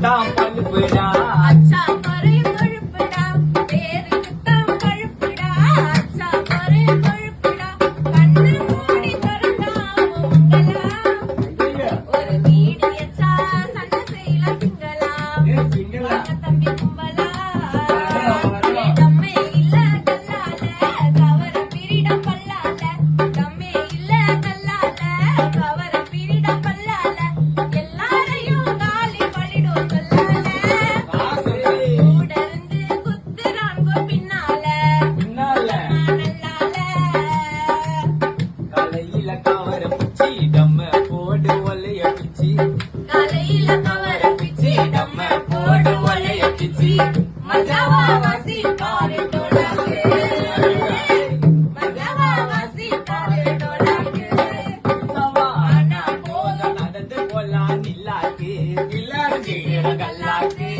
தான் பழுப்புடா அச்சா பறை கொழுப்புடா பேருக்கு தான் கழுப்புடா அச்சா பறை கொழுப்புடா கண்ணு மூடி திறந்தா உங்களா ஒரு வீடு எச்சா சண்டை செய்யலாம் சிங்களா தம்பி கும்பலா தம்மே இல்ல கல்லால கவர பிரிட பல்லால தம்மே இல்ல கல்லால கவர பிரிட பல்லால எல்லாரையும் காலி பண்ணிடும் சொல்லால கூட இருந்து குத்துறாங்க பின்னால நல்லால கலையில கவர பிச்சி டம்ம போடு ஒலைய பிச்சி காலையில கவர பிச்சி நம்ம போடு ஒலைய பிச்சி மஜாவா வாசி பாரு டோலாக்கு மஜாவா வாசி பாரு டோலாக்கு ஆனா போத நடந்து போலாம் நில்லாக்கு கல்லாக்கு